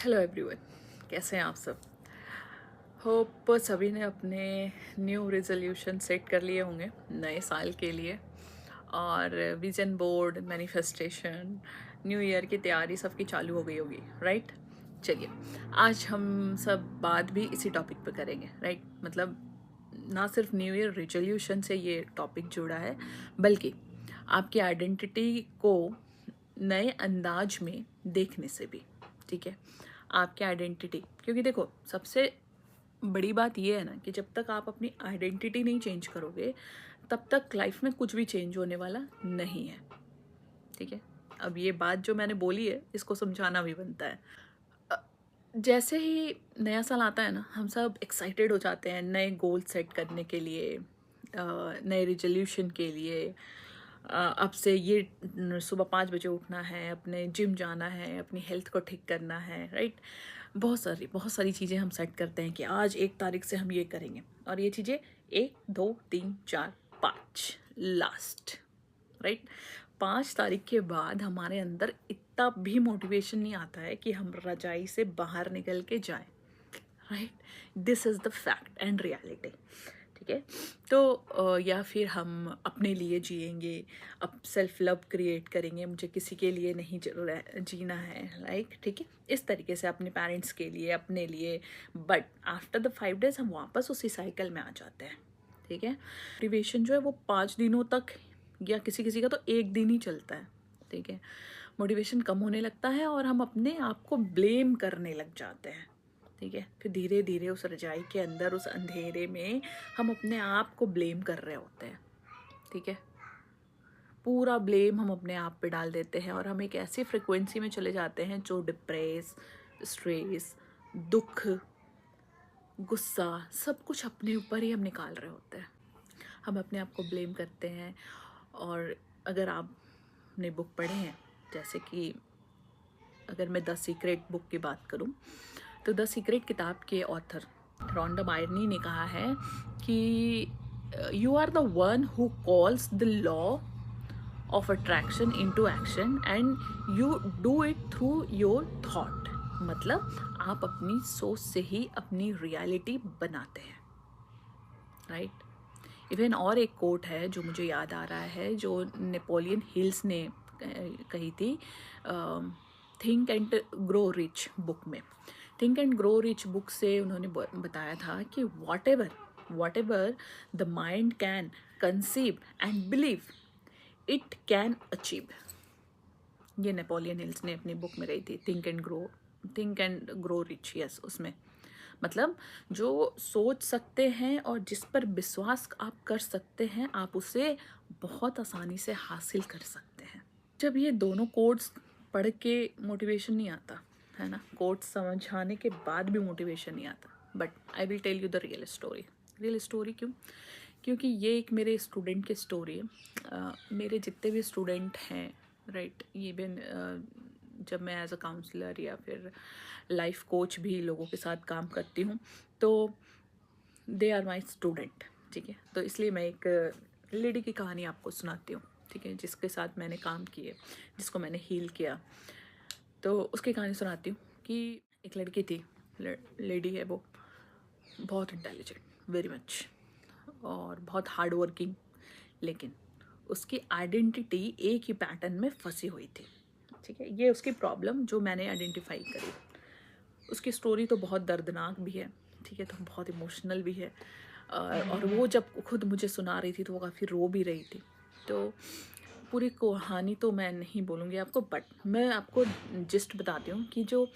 Hello everyone, कैसे हैं आप सब। होप सभी ने अपने न्यू रेजोल्यूशन सेट कर लिए होंगे नए साल के लिए, और vision board, manifestation, new year की तैयारी सबकी चालू हो गई होगी, राइट। चलिए, आज हम सब बात भी इसी टॉपिक पे करेंगे, राइट। मतलब ना सिर्फ न्यू ईयर रेजोल्यूशन से ये टॉपिक जुड़ा है, बल्कि आपकी आइडेंटिटी को नए अंदाज में देखने से भी, ठीक है। आपकी आइडेंटिटी, क्योंकि देखो सबसे बड़ी बात ये है ना कि जब तक आप अपनी आइडेंटिटी नहीं चेंज करोगे तब तक लाइफ में कुछ भी चेंज होने वाला नहीं है, ठीक है। अब ये बात जो मैंने बोली है इसको समझाना भी बनता है। अ, जैसे ही नया साल आता है ना, हम सब एक्साइटेड हो जाते हैं नए गोल सेट करने के लिए, नए रिजोल्यूशन के लिए। अब से ये सुबह 5 बजे उठना है, अपने जिम जाना है, अपनी हेल्थ को ठीक करना है, राइट। बहुत सारी चीज़ें हम सेट करते हैं कि आज 1 तारीख से हम ये करेंगे, और ये चीज़ें 1 2 3 4 5 लास्ट, राइट। 5 तारीख के बाद हमारे अंदर इतना भी मोटिवेशन नहीं आता है कि हम रजाई से बाहर निकल के जाएं, right. This is the fact and reality, ठीक है। तो या फिर हम अपने लिए जिएंगे, अब सेल्फ लव क्रिएट करेंगे, मुझे किसी के लिए नहीं जीना है, लाइक, ठीक है। इस तरीके से अपने पेरेंट्स के लिए, अपने लिए। बट आफ्टर द 5 डेज हम वापस उसी साइकिल में आ जाते हैं, ठीक है। मोटिवेशन जो है वो 5 दिनों तक, या किसी किसी का तो 1 दिन ही चलता है, ठीक है। मोटिवेशन कम होने लगता है और हम अपने आप को ब्लेम करने लग जाते हैं, ठीक है। फिर धीरे धीरे उस रजाई के अंदर, उस अंधेरे में हम अपने आप को ब्लेम कर रहे होते हैं, ठीक है। पूरा ब्लेम हम अपने आप पे डाल देते हैं और हम एक ऐसी फ्रिक्वेंसी में चले जाते हैं जो डिप्रेस, स्ट्रेस, दुख, गुस्सा, सब कुछ अपने ऊपर ही हम निकाल रहे होते हैं। हम अपने आप को ब्लेम करते हैं। और अगर आपने बुक पढ़े हैं, जैसे कि अगर मैं द सीक्रेट बुक की बात करूं, तो द सीक्रेट किताब के ऑथर रॉन्डा बायरनी ने कहा है कि you are the one who calls the law of attraction into action and you do it through your thought. मतलब आप अपनी सोच से ही अपनी रियलिटी बनाते हैं, राइट। इवन और एक कोट है जो मुझे याद आ रहा है, जो नेपोलियन हिल्स ने कही थी think and grow rich book में। Think and grow rich book से उन्होंने बताया था कि whatever the mind can conceive and believe it can achieve. ये नेपोलियन हिल्स ने अपनी बुक में कही थी, think and grow rich, yes. उसमें मतलब जो सोच सकते हैं और जिस पर विश्वास आप कर सकते हैं, आप उसे बहुत आसानी से हासिल कर सकते हैं। जब ये दोनों कोड्स पढ़ के मोटिवेशन नहीं आता है ना, कोड्स समझाने के बाद भी मोटिवेशन नहीं आता। But I will tell you the real story क्यों? क्योंकि ये एक मेरे स्टूडेंट की स्टोरी है। मेरे जितने भी स्टूडेंट हैं, राइट, ये भी जब मैं एज अ काउंसलर या फिर लाइफ कोच भी लोगों के साथ काम करती हूँ, तो दे आर माई स्टूडेंट, ठीक है। तो इसलिए मैं एक लेडी की कहानी आपको सुनाती हूँ, ठीक है, जिसके साथ मैंने काम किए, जिसको मैंने हील किया। तो उसकी कहानी सुनाती हूँ कि एक लड़की थी, लेडी है वो, बहुत इंटेलिजेंट, वेरी मच, और बहुत हार्ड वर्किंग, लेकिन उसकी आइडेंटिटी एक ही पैटर्न में फंसी हुई थी, ठीक है। ये उसकी प्रॉब्लम जो मैंने आइडेंटिफाई करी। उसकी स्टोरी तो बहुत दर्दनाक भी है, ठीक है, तो बहुत इमोशनल भी है। और वो जब खुद मुझे सुना रही थी तो वो काफ़ी रो भी रही थी। तो पूरी कहानी तो मैं नहीं बोलूँगी आपको, बट मैं आपको जिस्ट बताती हूँ कि जो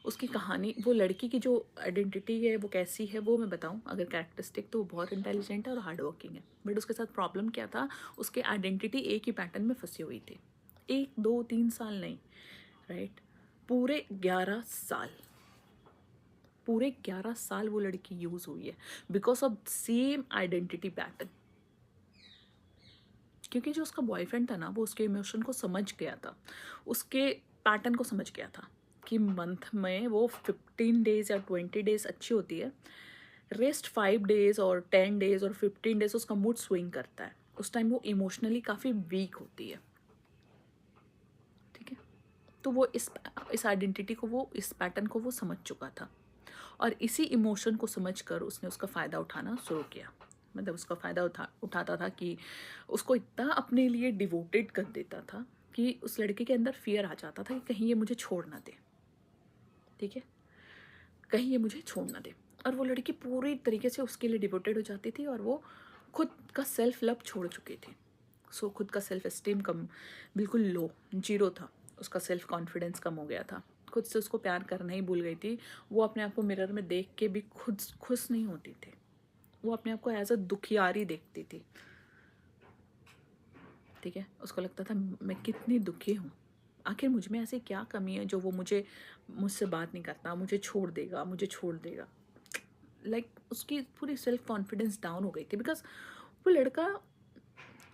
उसकी कहानी, वो लड़की की जो आइडेंटिटी है वो कैसी है वो मैं बताऊँ। अगर कैरेक्टरिस्टिक, तो वो बहुत इंटेलिजेंट है और हार्ड वर्किंग है, बट उसके साथ प्रॉब्लम क्या था, उसकी आइडेंटिटी एक ही पैटर्न में फंसी हुई थी। 1 2 3 साल नहीं, राइट, पूरे 11 साल वो लड़की यूज हुई है because of same identity pattern. क्योंकि जो उसका बॉयफ्रेंड था ना, वो उसके इमोशन को समझ गया था, उसके पैटर्न को समझ गया था कि मंथ में वो 15 डेज या 20 डेज अच्छी होती है, रेस्ट 5 डेज और 10 डेज और 15 डेज उसका मूड स्विंग करता है। उस टाइम वो इमोशनली काफ़ी वीक होती है, ठीक है। तो वो इस आइडेंटिटी को, वो इस पैटर्न को वो समझ चुका था, और इसी इमोशन को समझकर उसने उसका फ़ायदा उठाना शुरू किया। मतलब उसका फ़ायदा उठाता था कि उसको इतना अपने लिए डिवोटेड कर देता था कि उस लड़के के अंदर फियर आ जाता था कि कहीं ये मुझे छोड़ ना दे, ठीक है, कहीं ये मुझे छोड़ ना दे। और वो लड़की पूरी तरीके से उसके लिए डिवोटेड हो जाती थी, और वो खुद का सेल्फ लव छोड़ चुकी थी। सो खुद का सेल्फ एस्टीम कम, बिल्कुल लो, जीरो था। उसका सेल्फ कॉन्फिडेंस कम हो गया था, खुद से उसको प्यार करना ही भूल गई थी। वो अपने आप को मिरर में देख के भी खुद खुश नहीं होती थी, वो अपने आप को एज अ दुखियारी देखती थी, ठीक है। उसको लगता था मैं कितनी दुखी हूँ, आखिर मुझ में ऐसी क्या कमी है जो वो मुझसे बात नहीं करता, मुझे छोड़ देगा, मुझे छोड़ देगा। उसकी पूरी सेल्फ कॉन्फिडेंस डाउन हो गई थी, बिकॉज वो लड़का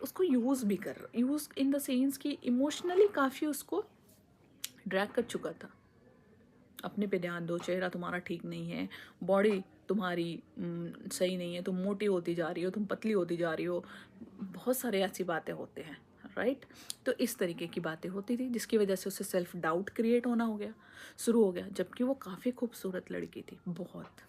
उसको यूज़ इन द सेंस कि इमोशनली काफ़ी उसको ड्रैग कर चुका था। अपने पे ध्यान दो, चेहरा तुम्हारा ठीक नहीं है, बॉडी तुम्हारी सही नहीं है, तुम मोटी होती जा रही हो, तुम पतली होती जा रही हो, बहुत सारे ऐसी बातें होते हैं, राइट। तो इस तरीके की बातें होती थी, जिसकी वजह से उसे सेल्फ डाउट क्रिएट होना शुरू हो गया। जबकि वो काफ़ी खूबसूरत लड़की थी, बहुत,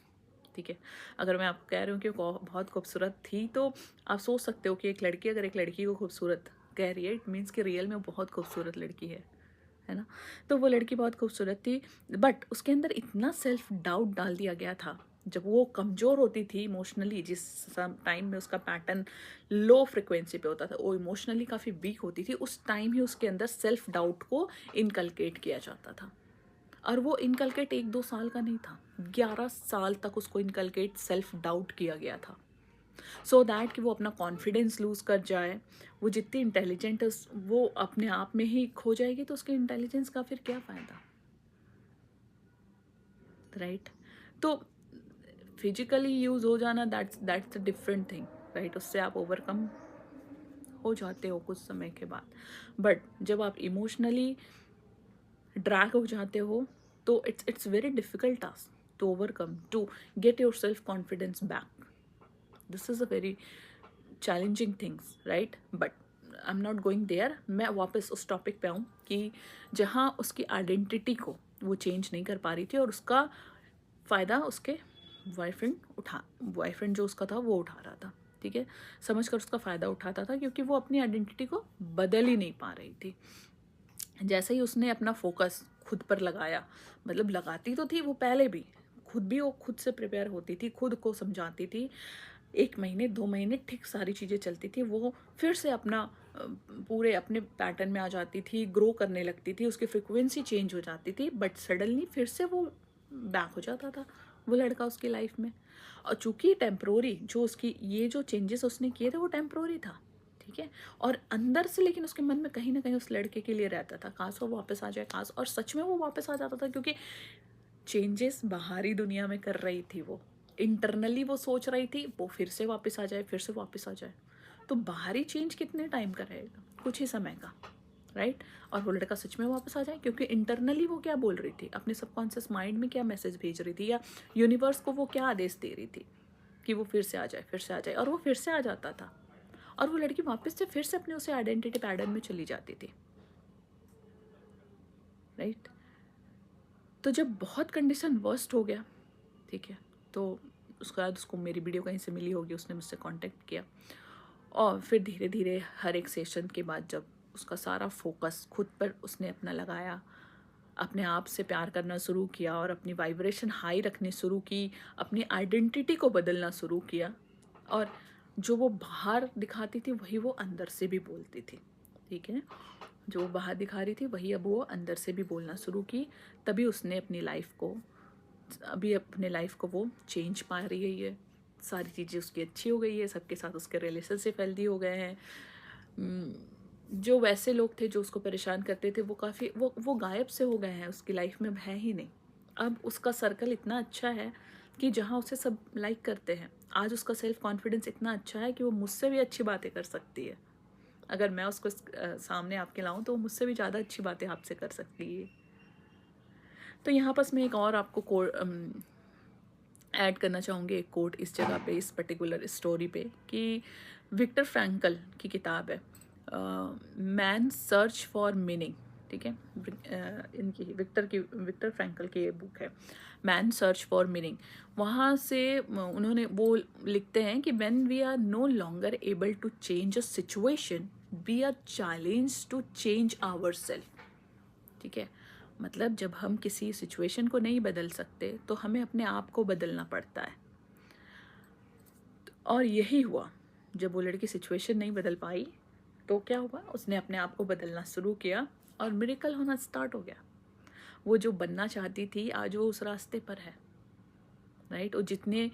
ठीक है। अगर मैं आपको कह रही हूँ कि वो बहुत खूबसूरत थी, तो आप सोच सकते हो कि एक लड़की अगर एक लड़की को खूबसूरत कह रही है, इट मीन्स कि रियल में वो बहुत खूबसूरत लड़की है ना। तो वो लड़की बहुत खूबसूरत थी, बट उसके अंदर इतना सेल्फ डाउट डाल दिया गया था। जब वो कमज़ोर होती थी इमोशनली, जिस टाइम में उसका पैटर्न लो फ्रिक्वेंसी पे होता था, वो इमोशनली काफ़ी वीक होती थी, उस टाइम ही उसके अंदर सेल्फ डाउट को इनकलकेट किया जाता था। और वो इनकलकेट 1-2 साल का नहीं था, 11 साल तक उसको इनकलकेट सेल्फ डाउट किया गया था, सो दैट कि वो अपना कॉन्फिडेंस लूज़ कर जाए। वो जितनी इंटेलिजेंट है वो अपने आप में ही खो जाएगी, तो उसके इंटेलिजेंस का फिर क्या फ़ायदा, राइट। तो फिजिकली यूज़ हो जाना, that's a different thing, right. उससे आप ओवरकम हो जाते हो कुछ समय के बाद, बट जब आप इमोशनली ड्रैग हो जाते हो, तो it's very difficult task to overcome, to get your self confidence back. This is a very challenging things, right. But I am not going there. मैं वापस उस टॉपिक पे आऊँ कि जहाँ उसकी आइडेंटिटी को वो चेंज नहीं कर पा रही थी, और उसका फ़ायदा उसके बॉयफ्रेंड जो उसका था वो उठा रहा था, ठीक है, समझ कर उसका फ़ायदा उठाता था, क्योंकि वो अपनी आइडेंटिटी को बदल ही नहीं पा रही थी। जैसे ही उसने अपना फोकस खुद पर लगाया, मतलब लगाती तो थी वो पहले भी, वो खुद से प्रिपेयर होती थी, खुद को समझाती थी, 1 महीने 2 महीने ठीक सारी चीज़ें चलती थी, वो फिर से पूरे अपने पैटर्न में आ जाती थी, ग्रो करने लगती थी, उसकी फ्रिक्वेंसी चेंज हो जाती थी, बट सडनली फिर से वो बैक हो जाता था वो लड़का उसकी लाइफ में। और चूंकि टेम्प्रोरी जो उसकी ये जो चेंजेस उसने किए थे वो टेम्प्रोरी था, ठीक है। और अंदर से लेकिन उसके मन में कहीं ना कहीं उस लड़के के लिए रहता था, काश वो वापस आ जाए, काश। और सच में वो वापस आ जाता था, क्योंकि चेंजेस बाहरी दुनिया में कर रही थी वो, इंटरनली वो सोच रही थी वो फिर से वापस आ जाए, फिर से वापस आ जाए। तो बाहरी चेंज कितने टाइम का रहेगा, कुछ ही समय का, राइट। और वो लड़का सच में वापस आ जाए, क्योंकि इंटरनली वो क्या बोल रही थी, अपने सबकॉन्शियस माइंड में क्या मैसेज भेज रही थी, या यूनिवर्स को वो क्या आदेश दे रही थी कि वो फिर से आ जाए, फिर से आ जाए। और वो फिर से आ जाता था, और वो लड़की वापस से फिर से अपने उसे आइडेंटिटी पैटर्न में चली जाती थी, राइट। तो जब बहुत कंडीशन वर्स्ट हो गया, ठीक है, तो उसके बाद उसको मेरी वीडियो कहीं से मिली होगी, उसने मुझसे कांटेक्ट किया, और फिर धीरे धीरे हर एक सेशन के बाद जब उसका सारा फोकस खुद पर उसने अपना लगाया, अपने आप से प्यार करना शुरू किया, और अपनी वाइब्रेशन हाई रखनी शुरू की, अपनी आइडेंटिटी को बदलना शुरू किया, और जो वो बाहर दिखाती थी वही वो अंदर से भी बोलती थी, ठीक है। जो वो बाहर दिखा रही थी वही अब वो अंदर से भी बोलना शुरू की, तभी उसने अपने लाइफ को वो चेंज पा रही है। सारी चीज़ें उसकी अच्छी हो गई है, सबके साथ उसके रिलेशनशिप हेल्दी हो गए हैं। जो वैसे लोग थे जो उसको परेशान करते थे, वो काफ़ी वो गायब से हो गए हैं, उसकी लाइफ में है ही नहीं। अब उसका सर्कल इतना अच्छा है कि जहाँ उसे सब लाइक करते हैं। आज उसका सेल्फ कॉन्फिडेंस इतना अच्छा है कि वो मुझसे भी अच्छी बातें कर सकती है। अगर मैं उसको सामने आपके लाऊं तो वो मुझसे भी ज़्यादा अच्छी बातें आपसे कर सकती है। तो यहाँ पास मैं एक और आपको ऐड करना चाहूँगी, एक कोट इस जगह पे, इस पर्टिकुलर स्टोरी पे, कि विक्टर फ्रैंकल की किताब है मैन सर्च फॉर मीनिंग, ठीक है, इनकी विक्टर फ्रैंकल की ये बुक है मैन सर्च फॉर मीनिंग। वहाँ से उन्होंने वो लिखते हैं कि when we are no longer able to change a situation we are challenge to change our self. ठीक है, मतलब जब हम किसी सिचुएशन को नहीं बदल सकते तो हमें अपने आप को बदलना पड़ता है। और यही हुआ, जब वो लड़की सिचुएशन नहीं बदल पाई तो क्या हुआ, उसने अपने आप को बदलना शुरू किया और मिरेकल होना स्टार्ट हो गया। वो जो बनना चाहती थी आज वो उस रास्ते पर है, राइट। और जितने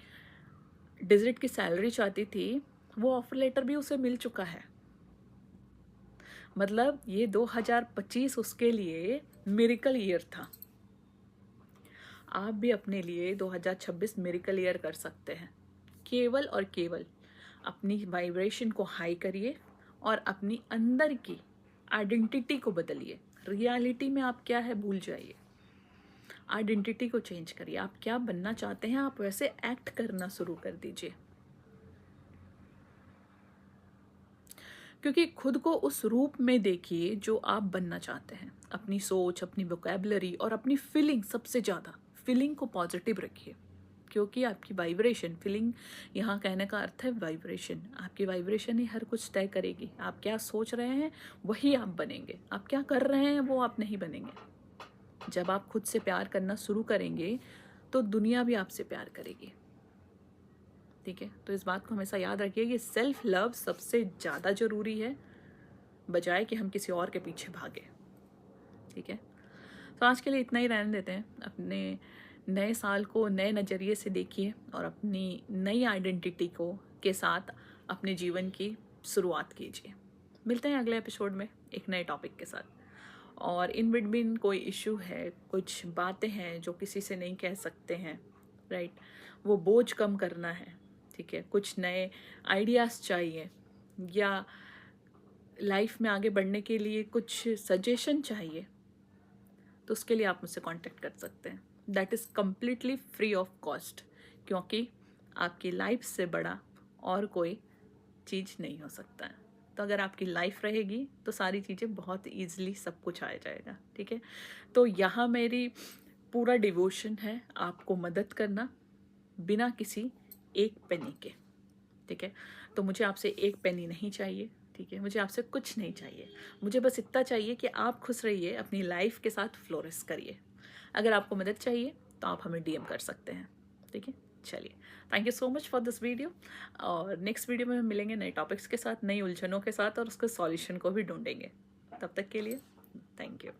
डिजिट की सैलरी चाहती थी वो ऑफर लेटर भी उसे मिल चुका है। मतलब ये 2025 उसके लिए मिरेकल ईयर था। आप भी अपने लिए 2026 मिरेकल ईयर कर सकते हैं। केवल और केवल अपनी वाइब्रेशन को हाई करिए और अपनी अंदर की आइडेंटिटी को बदलिए। रियलिटी में आप क्या है भूल जाइए, आइडेंटिटी को चेंज करिए। आप क्या बनना चाहते हैं आप वैसे एक्ट करना शुरू कर दीजिए, क्योंकि खुद को उस रूप में देखिए जो आप बनना चाहते हैं। अपनी सोच, अपनी वोकैबुलरी और अपनी फीलिंग, सबसे ज़्यादा फीलिंग को पॉजिटिव रखिए, क्योंकि आपकी वाइब्रेशन, फीलिंग यहाँ कहने का अर्थ है वाइब्रेशन। आपकी वाइब्रेशन ही हर कुछ तय करेगी। आप क्या सोच रहे हैं वही आप बनेंगे, आप क्या कर रहे हैं वो आप नहीं बनेंगे। जब आप खुद से प्यार करना शुरू करेंगे तो दुनिया भी आपसे प्यार करेगी। ठीक है, तो इस बात को हमेशा याद रखिए कि सेल्फ लव सबसे ज़्यादा ज़रूरी है, बजाय कि हम किसी और के पीछे भागे। ठीक है, तो आज के लिए इतना ही रहने देते हैं। अपने नए साल को नए नज़रिए से देखिए और अपनी नई आइडेंटिटी को के साथ अपने जीवन की शुरुआत कीजिए। मिलते हैं अगले एपिसोड में एक नए टॉपिक के साथ। और इन बिटवीन कोई इशू है, कुछ बातें हैं जो किसी से नहीं कह सकते हैं, राइट, वो बोझ कम करना है, ठीक है, कुछ नए आइडियाज़ चाहिए या लाइफ में आगे बढ़ने के लिए कुछ सजेशन चाहिए, तो उसके लिए आप मुझसे कांटेक्ट कर सकते हैं। That is completely free of cost, क्योंकि आपकी लाइफ से बड़ा और कोई चीज़ नहीं हो सकता है। तो अगर आपकी लाइफ रहेगी तो सारी चीज़ें बहुत ईजिली सब कुछ आ जाएगा। ठीक है, तो यहाँ मेरी पूरा डिवोशन है आपको मदद करना बिना किसी एक पेनी के। ठीक है, तो मुझे आपसे एक पेनी नहीं चाहिए। ठीक है, मुझे आपसे कुछ नहीं चाहिए। मुझे बस इतना चाहिए कि आप खुश रहिए, अपनी लाइफ के साथ फ्लोरिश करिए। अगर आपको मदद चाहिए तो आप हमें डीएम कर सकते हैं। ठीक है, चलिए, thank you so much for this video. और नेक्स्ट वीडियो में हम मिलेंगे नए टॉपिक्स के साथ, नई उलझनों के साथ, और उसके सॉल्यूशन को भी ढूंढेंगे। तब तक के लिए थैंक यू।